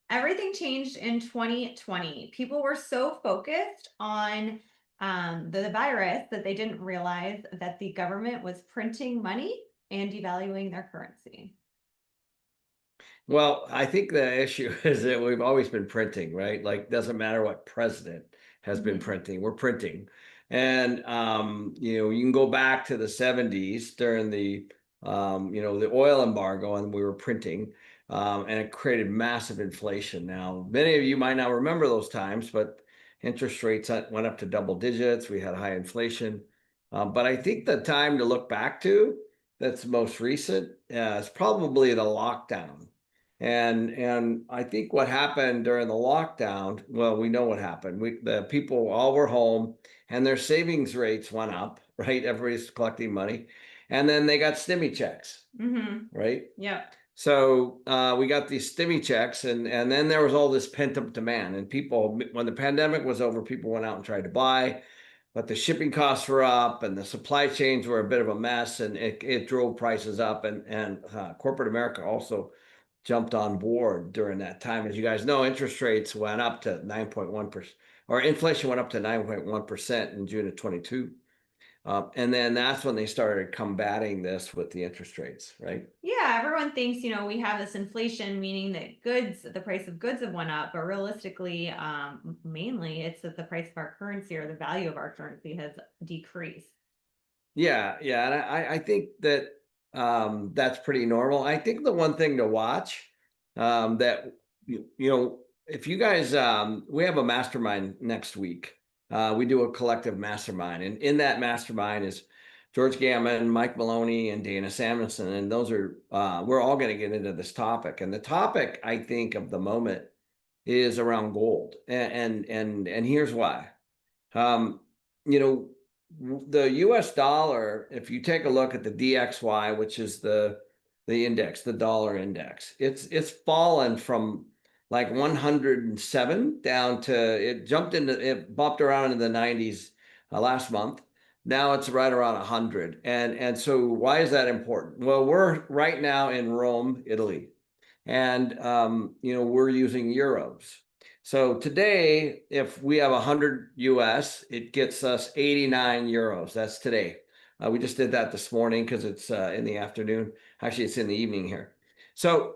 Everything changed in 2020. People were so focused on the virus that they didn't realize that the government was printing money and devaluing their currency. Well, I think the issue is that we've always been printing, right? Like, doesn't matter what president has been Mhm. printing, we're printing. And you can go back to the 70s during the oil embargo, and we were printing, and it created massive inflation. Now, many of you might not remember those times, but interest rates went up to double digits. We had high inflation. But I think the time to look back to that's most recent is probably the lockdown. And I think what happened during the lockdown, well, we know what happened. The people all were home and their savings rates went up, right? Everybody's collecting money. And then they got stimmy checks, Mhm. right? Yep. So we got these stimmy checks, and then there was all this pent up demand. And people, when the pandemic was over, people went out and tried to buy, but the shipping costs were up, and the supply chains were a bit of a mess, and it drove prices up. And corporate America also jumped on board during that time. As you guys know, interest rates went up to 9.1%, or inflation went up to 9.1% in June of 22. And then that's when they started combating this with the interest rates, right? Yeah, everyone thinks, we have this inflation, meaning that the price of goods have went up, but realistically, mainly it's that the price of our currency or the value of our currency has decreased. Yeah, yeah. And I think that that's pretty normal. I think the one thing to watch that, if you guys, we have a mastermind next week. We do a collective mastermind. And in that mastermind is George Gammon, Mike Maloney, and Dana Samuelson. And we're all going to get into this topic. And the topic, I think, of the moment is around gold. And here's why. Um, you know, the US dollar, if you take a look at the DXY, which is the index, the dollar index, it's fallen from like 107 down to it bumped around into the 90s last month. Now it's right around 100. And so why is that important? Well, we're right now in Rome, Italy, and we're using euros. So today, if we have 100 US, it gets us 89 euros. That's today. We just did that this morning because it's in the afternoon. Actually, it's in the evening here. So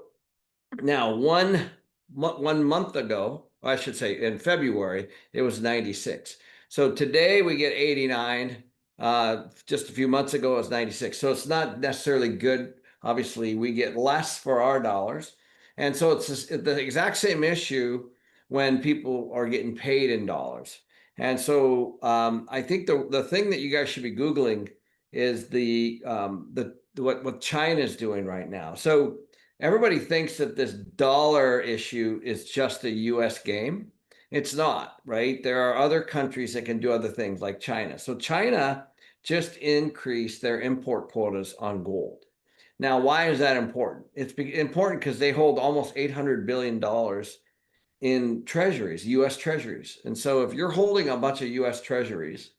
now, one month ago, I should say in February, it was 96. So today we get 89. Just a few months ago, it was 96. So it's not necessarily good. Obviously, we get less for our dollars. And so it's the exact same issue when people are getting paid in dollars. And so I think the thing that you guys should be Googling is what China is doing right now. So everybody thinks that this dollar issue is just a US game. It's not, right? There are other countries that can do other things like China. So China just increased their import quotas on gold. Now, why is that important? It's important because they hold almost $800 billion in treasuries, US treasuries. And so if you're holding a bunch of US treasuries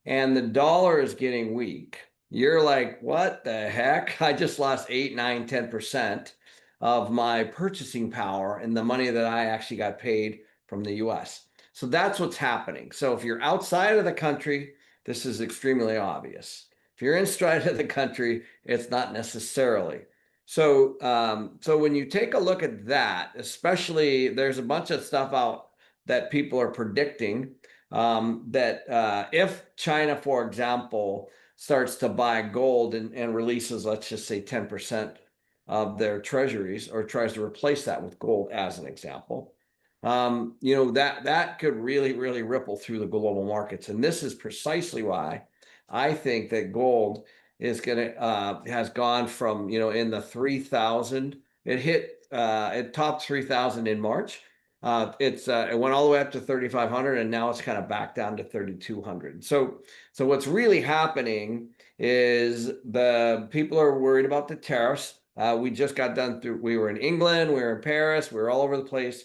and the dollar is getting weak, you're like, what the heck? I just lost 8, 9, 10% of my purchasing power and the money that I actually got paid from the US. So that's what's happening. So if you're outside of the country, this is extremely obvious. If you're inside of the country, it's not necessarily. So when you take a look at that, especially there's a bunch of stuff out that people are predicting that if China, for example, starts to buy gold and releases, let's just say 10% of their treasuries, or tries to replace that with gold, as an example, that could really, really ripple through the global markets. And this is precisely why I think that gold is has gone from, in the 3,000. It topped 3,000 in March. It went all the way up to 3,500, and now it's kind of back down to 3,200. So what's really happening is the people are worried about the tariffs. We just got done we were in England, we were in Paris, we were all over the place.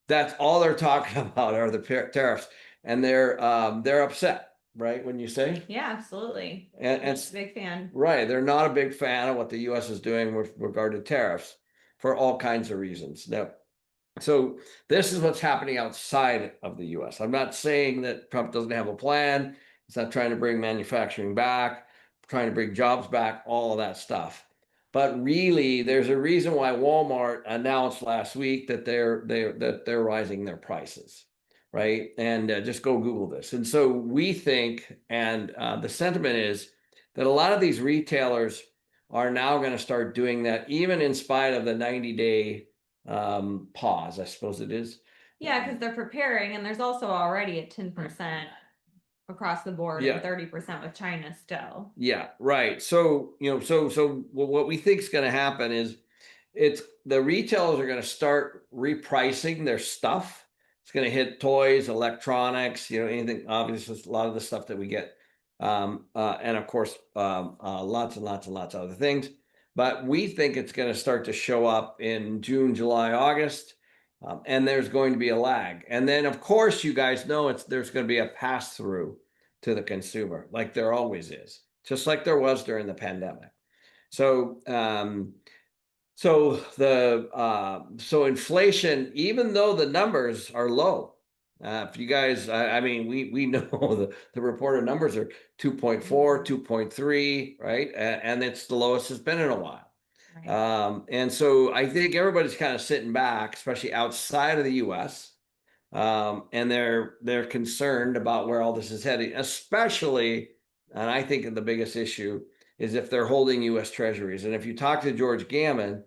That's all they're talking about are the tariffs, and they're upset, right? When you say, Yeah, absolutely. and Big fan. right, they're not a big fan of what the U.S. is doing with regard to tariffs for all kinds of reasons. Now, So this is what's happening outside of the US. I'm not saying that Trump doesn't have a plan. He's not trying to bring manufacturing back, trying to bring jobs back, all of that stuff. But really, there's a reason why Walmart announced last week that they're rising their prices, right? And just go Google this. And so we think, and the sentiment is that a lot of these retailers are now going to start doing that, even in spite of the 90-day pause, I suppose it is. Yeah, because they're preparing, and there's also already a 10% across the board and Yeah. 30% with China still. Yeah, right. So, what we think is going to happen is it's the retailers are going to start repricing their stuff. It's going to hit toys, electronics, anything, obviously, a lot of the stuff that we get. And of course, lots and lots and lots of other things. But we think it's going to start to show up in June, July, August. And there's going to be a lag. And then, of course, you guys know there's going to be a pass through to the consumer, like there always is, just like there was during the pandemic. So, so inflation, even though the numbers are low, if you guys, I mean, we know the reported numbers are 2.4, 2.3, right? And it's the lowest it's been in a while. Right. And so I think everybody's kind of sitting back, especially outside of the US. And they're concerned about where all this is heading, especially, and I think the biggest issue is if they're holding U.S. Treasuries. And if you talk to George Gammon,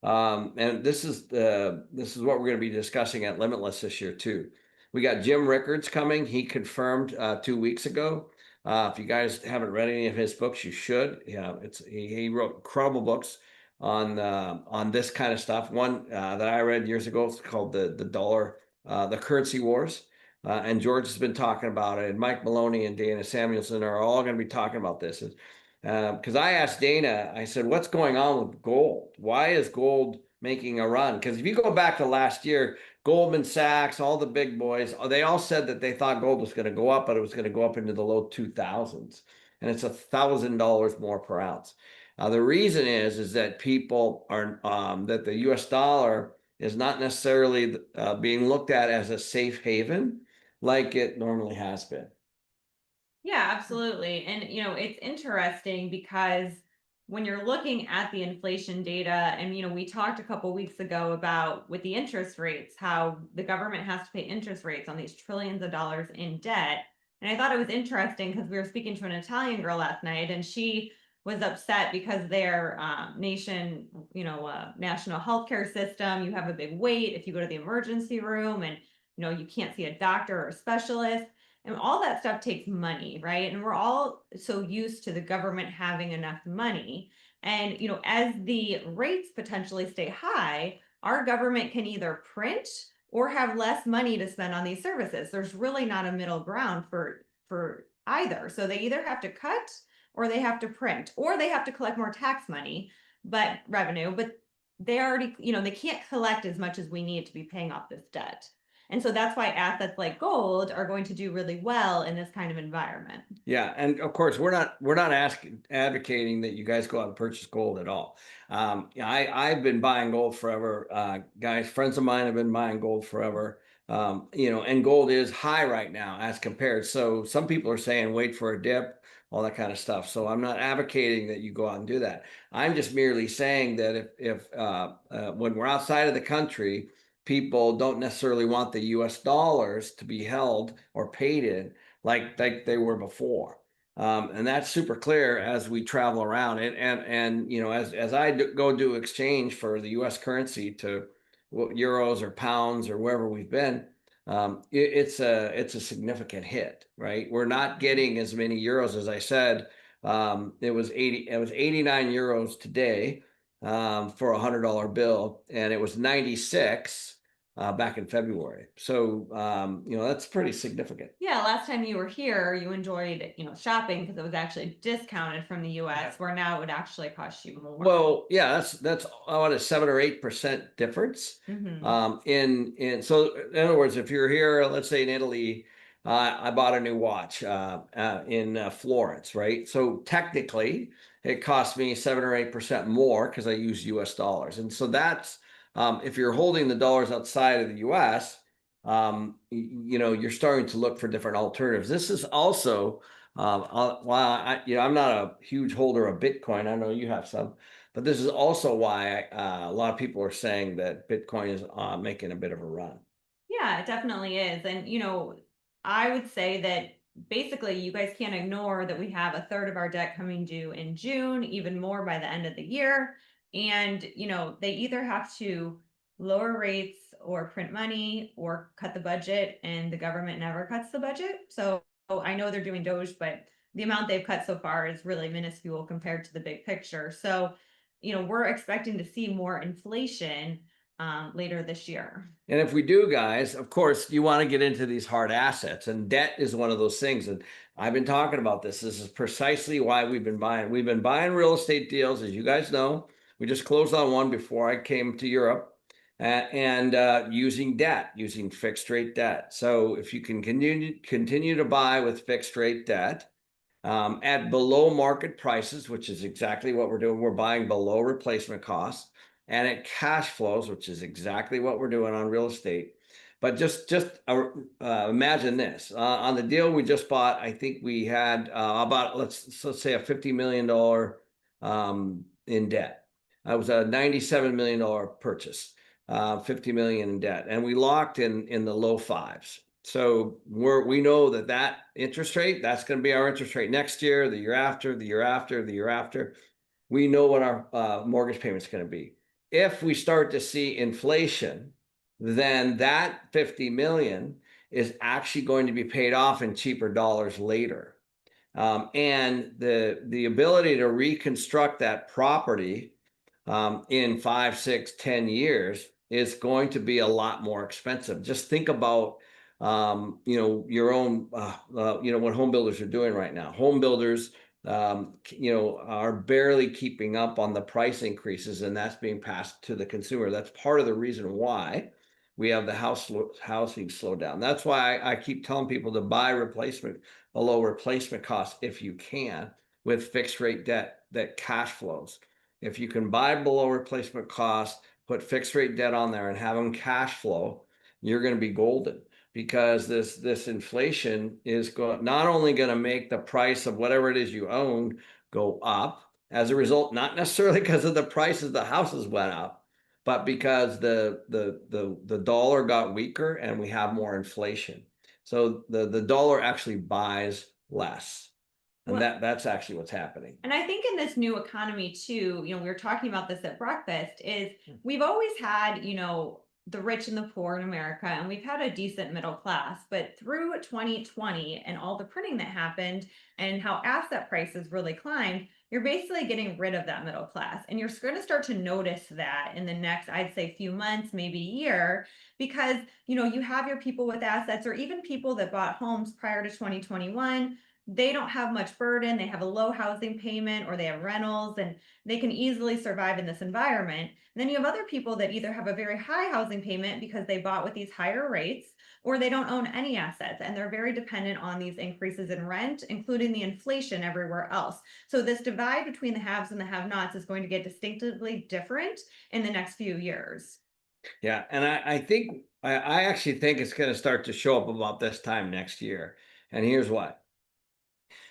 and this is what we're going to be discussing at Limitless this year too. We got Jim Rickards coming. He confirmed 2 weeks ago. If you guys haven't read any of his books, you should. Yeah, he wrote incredible books on this kind of stuff. One that I read years ago is called the dollar. The currency wars, and George has been talking about it, and Mike Maloney and Dana Samuelson are all going to be talking about this. Because I asked Dana, I said, what's going on with gold? Why is gold making a run? Because if you go back to last year, Goldman Sachs, all the big boys, they all said that they thought gold was going to go up, but it was going to go up into the low 2000s, and it's $1,000 more per ounce. The reason is that people are that the U.S. dollar is not necessarily being looked at as a safe haven like it normally has been. Yeah, absolutely. And it's interesting because when you're looking at the inflation data, and we talked a couple weeks ago about with the interest rates, how the government has to pay interest rates on these trillions of dollars in debt. And I thought it was interesting because we were speaking to an Italian girl last night, and she was upset because their national healthcare system, you have a big wait if you go to the emergency room, and you can't see a doctor or a specialist. And all that stuff takes money, right? And we're all so used to the government having enough money. And, as the rates potentially stay high, our government can either print or have less money to spend on these services. There's really not a middle ground for either. So they either have to cut or they have to print or they have to collect more tax money, but revenue, but they already, they can't collect as much as we need to be paying off this debt. And so that's why assets like gold are going to do really well in this kind of environment. Yeah, and of course we're not advocating that you guys go out and purchase gold at all. I've been buying gold forever, guys. Friends of mine have been buying gold forever. And gold is high right now as compared. So some people are saying wait for a dip, all that kind of stuff. So I'm not advocating that you go out and do that. I'm just merely saying that if when we're outside of the country, people don't necessarily want the U.S. dollars to be held or paid in like they were before. And that's super clear as we travel around it. And as I go do exchange for the U.S. currency to euros or pounds or wherever we've been, it's a significant hit, right? We're not getting as many euros as I said. It was 89 euros today for $100 bill, and it was 96 back in February. So, that's pretty significant. Yeah, last time you were here, you enjoyed, shopping because it was actually discounted from the US, where now it would actually cost you more. Well, yeah, that's about a 7 or 8% difference. So in other words, if you're here, let's say in Italy, I bought a new watch in Florence, right? So technically, it cost me 7 or 8% more because I use U.S. dollars, and so that's If you're holding the dollars outside of the US, you're starting to look for different alternatives. This is also, while I'm not a huge holder of Bitcoin, I know you have some, but this is also why a lot of people are saying that Bitcoin is making a bit of a run. Yeah, it definitely is. And, I would say that basically you guys can't ignore that we have a third of our debt coming due in June, even more by the end of the year. And, they either have to lower rates or print money or cut the budget, and the government never cuts the budget. So I know they're doing Doge, but the amount they've cut so far is really minuscule compared to the big picture. So, we're expecting to see more inflation later this year. And if we do, guys, of course, you want to get into these hard assets, and debt is one of those things. And I've been talking about this. This is precisely why we've been buying. We've been buying real estate deals, as you guys know. We just closed on one before I came to Europe, and using debt, using fixed rate debt. So if you can continue to buy with fixed rate debt at below market prices, which is exactly what we're doing. We're buying below replacement costs, and it cash flows, which is exactly what we're doing on real estate. But imagine this on the deal we just bought. I think we had about let's say a $50 million in debt. It was a $97 million purchase, 50 million in debt, and we locked in the low fives. So we know that interest rate, that's going to be our interest rate next year, the year after, the year after, the year after. We know what our mortgage payment is going to be. If we start to see inflation, then that 50 million is actually going to be paid off in cheaper dollars later. And the ability to reconstruct that property in 5, 6, 10 years is going to be a lot more expensive. Just think about your own, what home builders are doing right now. Home builders, are barely keeping up on the price increases, and that's being passed to the consumer. That's part of the reason why we have the housing slow down. That's why I keep telling people to buy replacement below replacement cost if you can, with fixed rate debt that cash flows. If you can buy below replacement cost, put fixed rate debt on there and have them cash flow, you're going to be golden, because this inflation is not only going to make the price of whatever it is you own go up as a result, not necessarily because of the prices the houses went up, but because the dollar got weaker and we have more inflation. So the dollar actually buys less. And Well, that's actually what's happening. and I think in this new economy too, we were talking about this at breakfast, is we've always had, the rich and the poor in America, and we've had a decent middle class. But through 2020 and all the printing that happened and how asset prices really climbed, you're basically getting rid of that middle class. And you're going to start to notice that in the next, I'd say, few months, maybe year, because, you have your people with assets, or even people that bought homes prior to 2021. They don't have much burden. They have a low housing payment, or they have rentals, and they can easily survive in this environment. And then you have other people that either have a very high housing payment because they bought with these higher rates, or they don't own any assets and they're very dependent on these increases in rent, including the inflation everywhere else. So this divide between the haves and the have-nots is going to get distinctively different in the next few years. Yeah, and I actually think it's going to start to show up about this time next year. And here's what.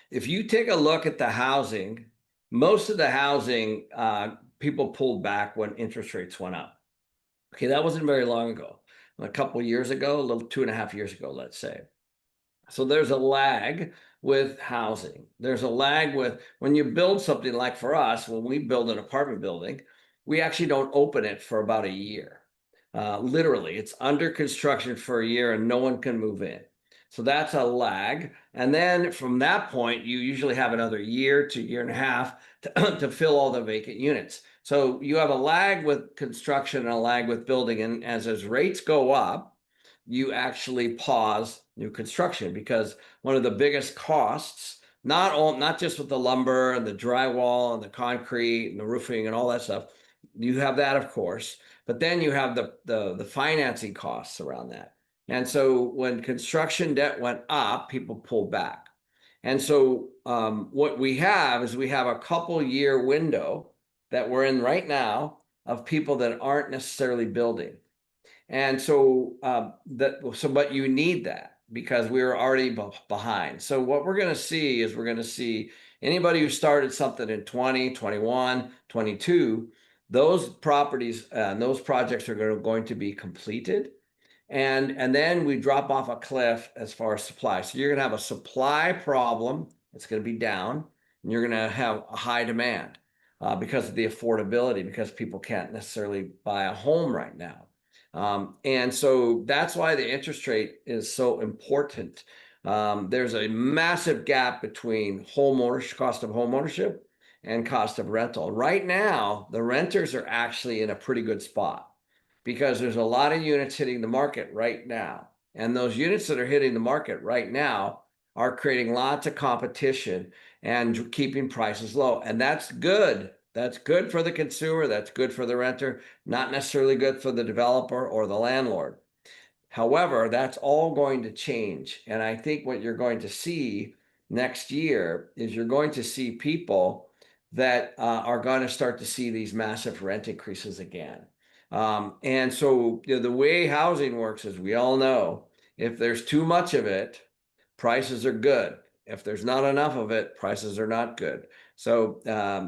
If you take a look at the housing, most of the housing people pulled back when interest rates went up. Okay, that wasn't very long ago. A couple of years ago, a little 2.5 years ago, let's say. So there's a lag with housing. There's a lag with when you build something, like for us, when we build an apartment building, we actually don't open it for about a year. Literally, it's under construction for a year and no one can move in. So that's a lag. And then from that point, you usually have another year to year and a half to fill all the vacant units. So you have a lag with construction and a lag with building. And as rates go up, you actually pause new construction, because one of the biggest costs, not just with the lumber and the drywall and the concrete and the roofing and all that stuff, you have that, of course, but then you have the financing costs around that. And so when construction debt went up, people pulled back. And so what we have is we have a couple year window that we're in right now, of people that aren't necessarily building. And so but you need that because we were already behind. So what we're going to see is we're going to see anybody who started something in 20, 21, 22, those properties and those projects are going to be completed. And then we drop off a cliff as far as supply. So you're going to have a supply problem. It's going to be down, and you're going to have a high demand because of the affordability, because people can't necessarily buy a home right now. And so that's why the interest rate is so important. There's a massive gap between cost of home ownership and cost of rental. Right now, the renters are actually in a pretty good spot because there's a lot of units hitting the market right now. And those units that are hitting the market right now are creating lots of competition and keeping prices low. And that's good. That's good for the consumer. That's good for the renter, not necessarily good for the developer or the landlord. However, that's all going to change. And I think what you're going to see next year is you're going to see people that are going to start to see these massive rent increases again. And so the way housing works, as we all know, if there's too much of it, prices are good. If there's not enough of it, prices are not good. So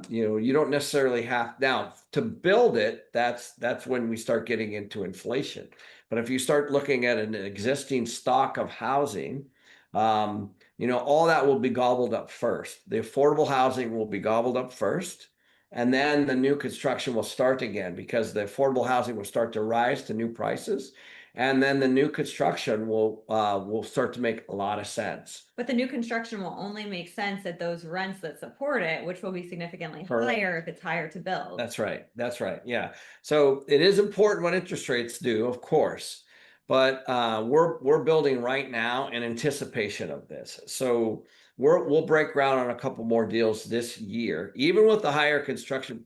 you don't necessarily have now to build it. That's when we start getting into inflation. But if you start looking at an existing stock of housing, all that will be gobbled up first. The affordable housing will be gobbled up first. And then the new construction will start again because the affordable housing will start to rise to new prices. And then the new construction will start to make a lot of sense. But the new construction will only make sense at those rents that support it, which will be significantly Correct. higher if it's higher to build. That's right. That's right. Yeah. So it is important what interest rates do, of course, but we're building right now in anticipation of this. So we'll break ground on a couple more deals this year, even with the higher construction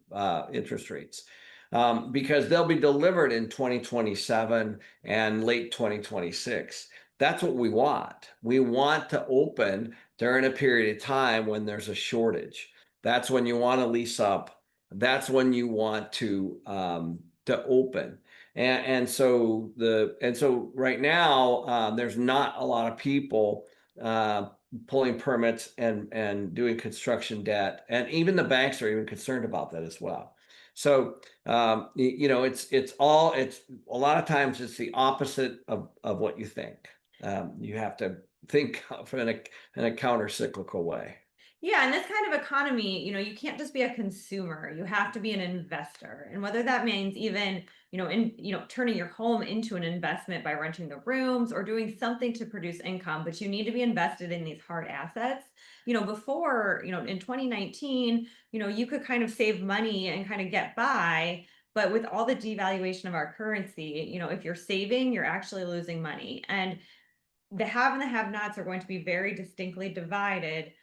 interest rates, because they'll be delivered in 2027 and late 2026. That's what we want. We want to open during a period of time when there's a shortage. That's when you want to lease up. That's when you want to open. And so right now there's not a lot of people pulling permits and doing construction debt, and even the banks are even concerned about that as well. So it's a lot of times it's the opposite of what you think. You have to think in a counter cyclical way. Yeah, in this kind of economy, you can't just be a consumer. You have to be an investor. And whether that means even, turning your home into an investment by renting the rooms or doing something to produce income, but you need to be invested in these hard assets. Before, in 2019, you could kind of save money and kind of get by. But with all the devaluation of our currency, if you're saving, you're actually losing money. And the have and the have-nots are going to be very distinctly divided,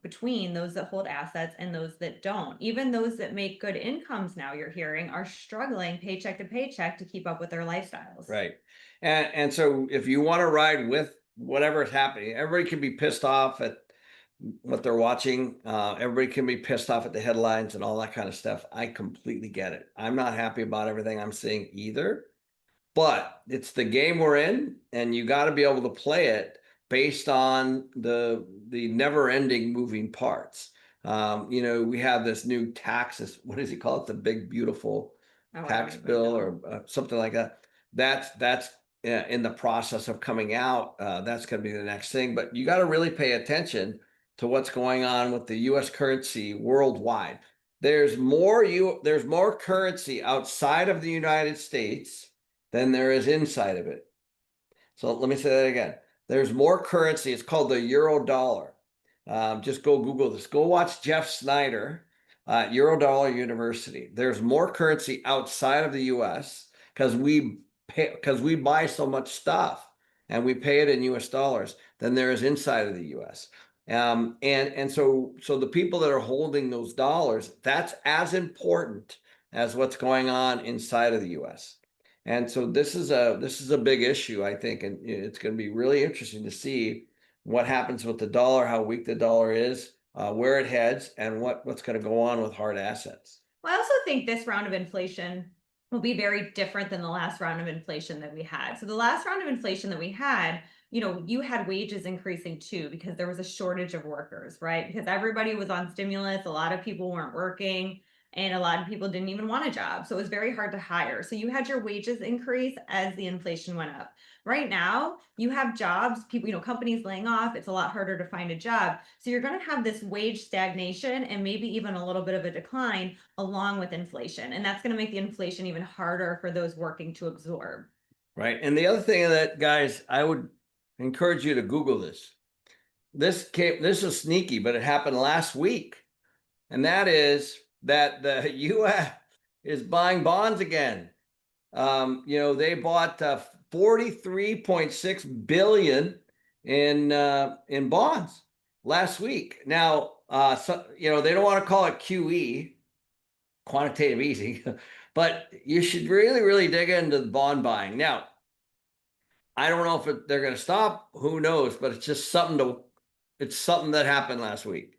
between those that hold assets and those that don't. Even those that make good incomes now, you're hearing, are struggling paycheck to paycheck to keep up with their lifestyles. Right. And so if you want to ride with whatever is happening, everybody can be pissed off at what they're watching. Everybody can be pissed off at the headlines and all that kind of stuff. I completely get it. I'm not happy about everything I'm seeing either. But it's the game we're in, and you got to be able to play it based on the never-ending moving parts. We have this new taxes. What does he call it? The big beautiful tax bill or something like that. That's in the process of coming out. That's going to be the next thing. But you got to really pay attention to what's going on with the U.S. currency worldwide. There's more currency outside of the United States than there is inside of it. So let me say that again. There's more currency. It's called the euro dollar. Just go Google this. Go watch Jeff Snyder at Eurodollar University. There's more currency outside of the U.S. because we buy so much stuff and we pay it in U.S. dollars than there is inside of the U.S. And so the people that are holding those dollars, that's as important as what's going on inside of the U.S. And so this is a big issue, I think, and it's going to be really interesting to see what happens with the dollar, how weak the dollar is, where it heads, and what's going to go on with hard assets. Well, I also think this round of inflation will be very different than the last round of inflation that we had. So the last round of inflation that we had, you had wages increasing too because there was a shortage of workers, right? Because everybody was on stimulus, a lot of people weren't working, and a lot of people didn't even want a job. So it was very hard to hire. So you had your wages increase as the inflation went up. Right now, you have jobs, people, companies laying off, it's a lot harder to find a job. So you're going to have this wage stagnation and maybe even a little bit of a decline along with inflation. And that's going to make the inflation even harder for those working to absorb. Right. And the other thing that, guys, I would encourage you to Google this. This is sneaky, but it happened last week. And that is that the US is buying bonds again. They bought 43.6 billion in bonds last week. Now, they don't want to call it QE, quantitative easing, but you should really, really dig into the bond buying. Now, I don't know if they're going to stop. Who knows? But it's just it's something that happened last week.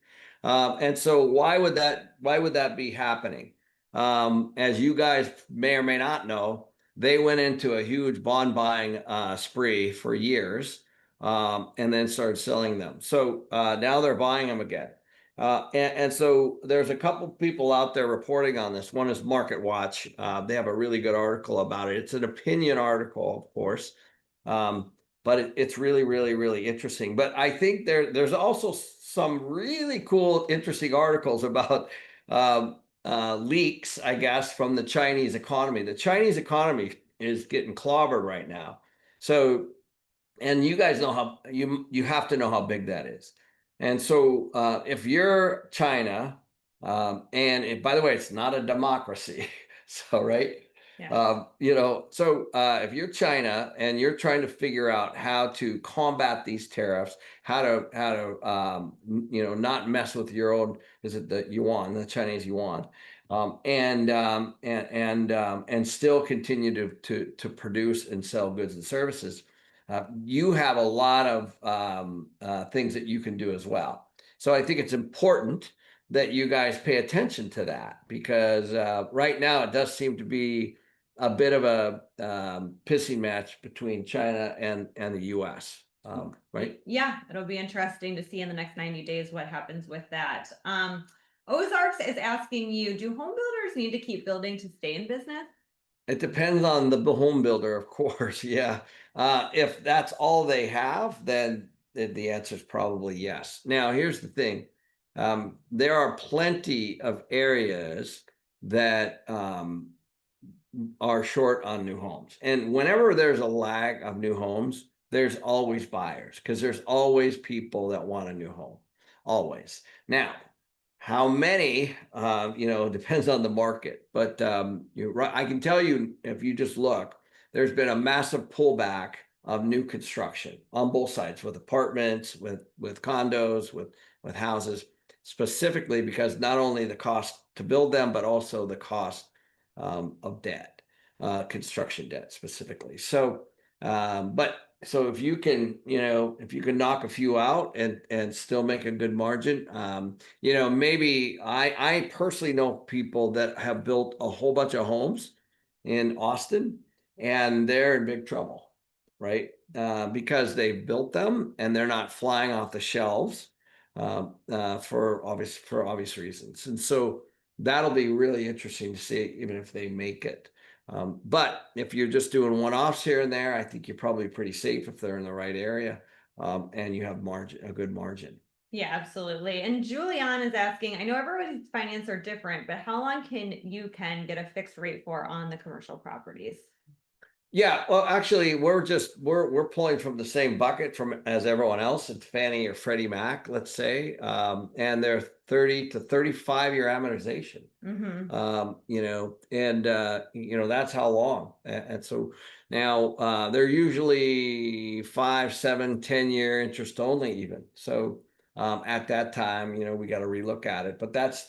And so why would that be happening? As you guys may or may not know, they went into a huge bond buying spree for years, and then started selling them. So now they're buying them again. And so there's a couple people out there reporting on this. One is Market Watch. They have a really good article about it. It's an opinion article, of course. But it's really, really, really interesting. But I think there's also some really cool, interesting articles about leaks, I guess, from the Chinese economy. The Chinese economy is getting clobbered right now. So, and you guys know how you have to know how big that is. And so, if you're China, by the way, it's not a democracy. So, right. Yeah. If you're China and you're trying to figure out how to combat these tariffs, how to not mess with your own, is it the yuan, the Chinese yuan, and still continue to produce and sell goods and services, you have a lot of things that you can do as well. So I think it's important that you guys pay attention to that, because right now it does seem to be a bit of a pissing match between China and the US, right? Yeah, it'll be interesting to see in the next 90 days what happens with that. Ozarks is asking you, do home builders need to keep building to stay in business? It depends on the home builder, of course. Yeah. If that's all they have, then the answer is probably yes. Now, here's the thing. There are plenty of areas that are short on new homes. And whenever there's a lag of new homes, there's always buyers, because there's always people that want a new home. Always. Now, how many, depends on the market. But I can tell you, if you just look, there's been a massive pullback of new construction on both sides, with apartments, with condos, with houses, specifically because not only the cost to build them, but also the cost of debt, construction debt specifically. So, so if you can, knock a few out and still make a good margin, maybe I personally know people that have built a whole bunch of homes in Austin, and they're in big trouble, right? Because they built them and they're not flying off the shelves, for obvious reasons. And so that'll be really interesting to see, even if they make it. But if you're just doing one-offs here and there, I think you're probably pretty safe if they're in the right area, and you have a good margin. Yeah, absolutely. And Julian is asking, I know everybody's finance are different, but how long can you get a fixed rate for on the commercial properties? Yeah, well, actually, we're pulling from the same bucket as everyone else. It's Fannie or Freddie Mac, let's say, and they're 30 to 35-year amortization. That's how long. And so now they're usually 5, 7, 10-year interest only, even. So at that time, we got to relook at it. But that's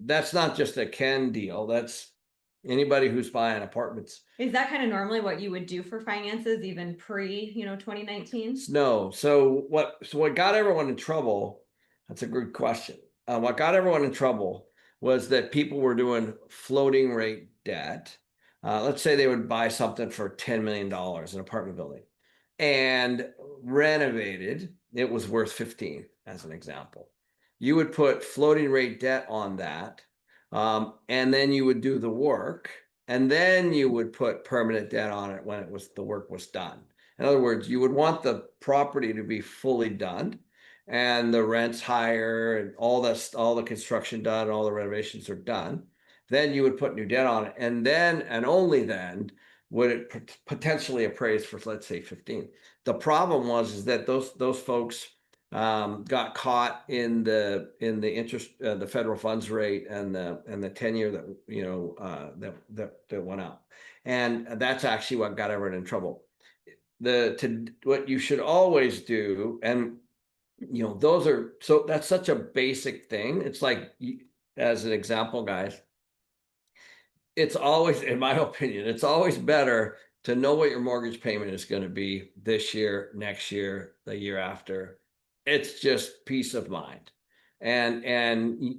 that's not just a Ken deal. That's anybody who's buying apartments. Is that kind of normally what you would do for finances, even pre, 2019? No. So what got everyone in trouble? That's a good question. What got everyone in trouble was that people were doing floating rate debt. Let's say they would buy something for $10 million, an apartment building, and renovated, it was worth 15, as an example. You would put floating rate debt on that, and then you would do the work, and then you would put permanent debt on it when the work was done. In other words, you would want the property to be fully done and the rent's higher and all the construction done, all the renovations are done. Then you would put new debt on it, and then and only then would it potentially appraise for, let's say, 15. The problem was is that those folks got caught in the interest, the federal funds rate and the 10-year that that went up, and that's actually what got everyone in trouble. What you should always do, and that's such a basic thing. It's like, as an example, guys, it's always, in my opinion, it's always better to know what your mortgage payment is going to be this year, next year, the year after. It's just peace of mind. And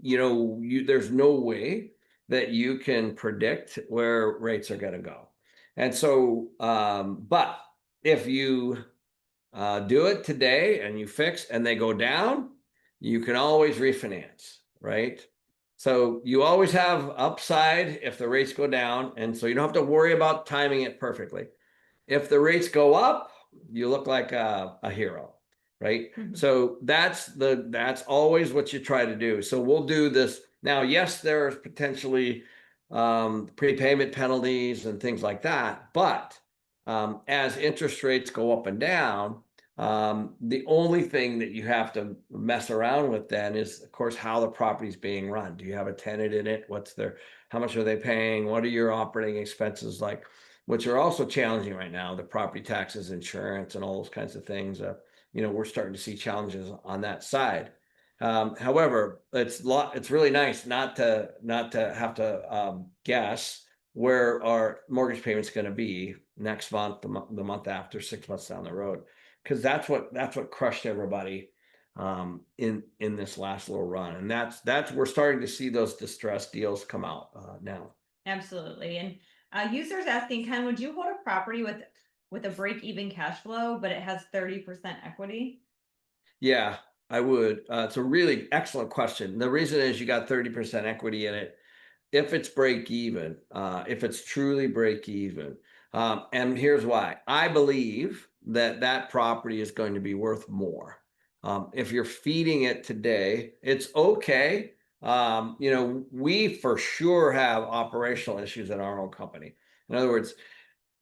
there's no way that you can predict where rates are going to go. And so, but if you do it today and you fix and they go down, you can always refinance, right? So you always have upside if the rates go down, and so you don't have to worry about timing it perfectly. If the rates go up, you look like a hero, right? Mhm. So that's always what you try to do. So we'll do this now. Yes, there's potentially prepayment penalties and things like that, but as interest rates go up and down, the only thing that you have to mess around with then is, of course, how the property's being run. Do you have a tenant in it? How much are they paying? What are your operating expenses like? Which are also challenging right now, the property taxes, insurance, and all those kinds of things. We're starting to see challenges on that side. However, it's really nice not to have to guess where our mortgage payment's going to be next month, the month after, 6 months down the road, because that's what crushed everybody in this last little run, and that's we're starting to see those distressed deals come out now. Absolutely. And users asking, Ken, would you hold a property with a break-even cash flow, but it has 30% equity? Yeah, I would. It's a really excellent question. The reason is you got 30% equity in it. If it's break even, if it's truly break even, and here's why. I believe that property is going to be worth more. If you're feeding it today, it's okay. We for sure have operational issues in our own company. In other words,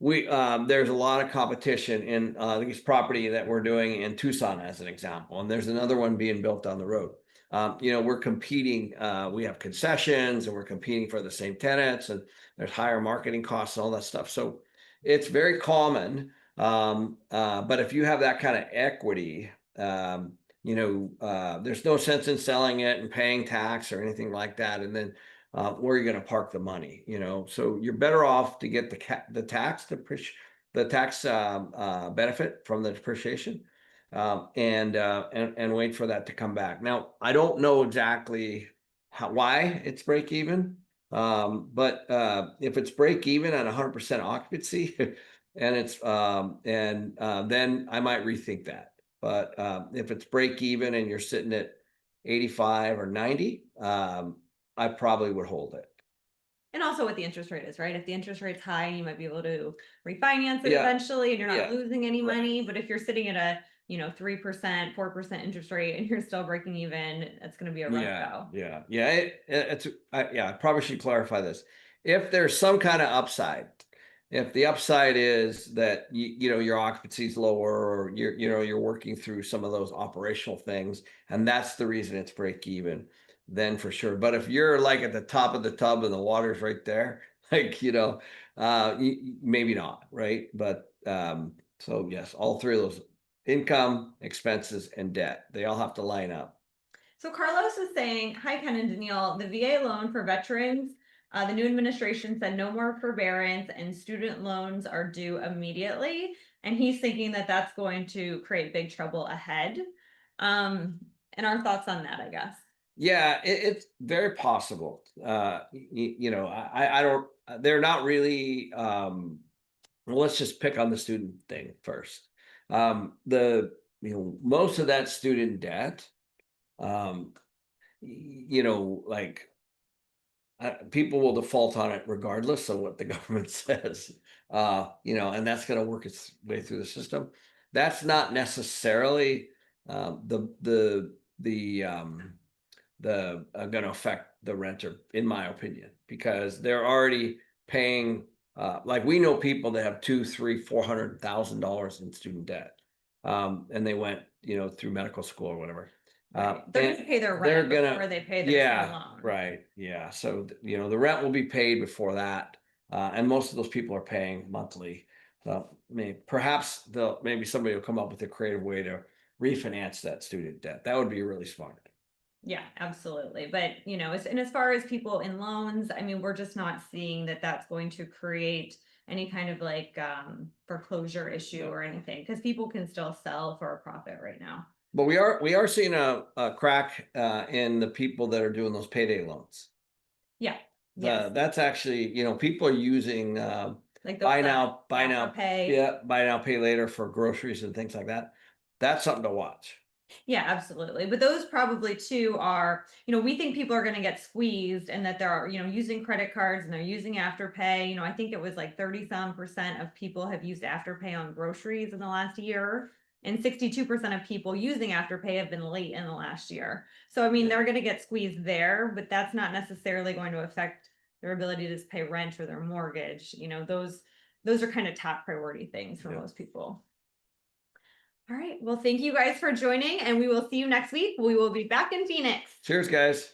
there's a lot of competition in this property that we're doing in Tucson, as an example, and there's another one being built down the road. We're competing. We have concessions, and we're competing for the same tenants, and there's higher marketing costs and all that stuff. So it's very common. But if you have that kind of equity, there's no sense in selling it and paying tax or anything like that, and then where are you going to park the money? So you're better off to get the tax benefit from the depreciation, and wait for that to come back. Now, I don't know exactly why it's break even, but if it's break even at 100% occupancy, and then I might rethink that. But if it's break even and you're sitting at 85 or 90, I probably would hold it. And also what the interest rate is, right? If the interest rate's high, you might be able to refinance it Yeah, eventually and you're not yeah, losing any right. money. But if you're sitting at a 3%, 4% interest rate and you're still breaking even, it's going to be a rough Yeah, go. yeah. I probably should clarify this. If there's some kind of upside, if the upside is that your occupancy is lower, or you're working through some of those operational things, and that's the reason it's break even, then for sure. But if you're like at the top of the tub and the water's right there, like maybe not, right? But so yes, all three of those: income, expenses, and debt, they all have to line up. So Carlos is saying, hi, Ken and Danielle, the VA loan for veterans, the new administration said no more forbearance and student loans are due immediately. And he's thinking that that's going to create big trouble ahead. And our thoughts on that, I guess. Yeah, it's very possible. You know, I don't. They're not really. Well, let's just pick on the student thing first. The most of that student debt. Um, like people will default on it regardless of what the government says. And that's going to work its way through the system. That's not necessarily the going to affect the renter, in my opinion, because they're already paying. Like we know people that have two, three, $400,000 in student debt, and they went, through medical school or whatever. Right. They're gonna pay their They're rent gonna, before they pay their student yeah, loan. right, yeah. So the rent will be paid before that, and most of those people are paying monthly. So perhaps maybe somebody will come up with a creative way to refinance that student debt. That would be really smart. Yeah, absolutely. But, as far as people in loans, I mean, we're just not seeing that that's going to create any kind of like foreclosure issue No. or anything, because people can still sell for a profit right now. But we are seeing a crack in the people that are doing those payday loans. Yeah. Yes. That's actually, people are using Like those buy now, Afterpay. yeah, buy now, pay later for groceries and things like that. That's something to watch. Yeah, absolutely. But those probably too are, we think people are going to get squeezed and that they're, using credit cards and they're using Afterpay. I think it was like 30% of people have used Afterpay on groceries in the last year. And 62% of people using Afterpay have been late in the last year. So, I mean, Yeah. they're going to get squeezed there, but that's not necessarily going to affect their ability to pay rent or their mortgage. Those are kind of top priority things for Yeah. most people. All right. Well, thank you guys for joining, and we will see you next week. We will be back in Phoenix. Cheers, guys.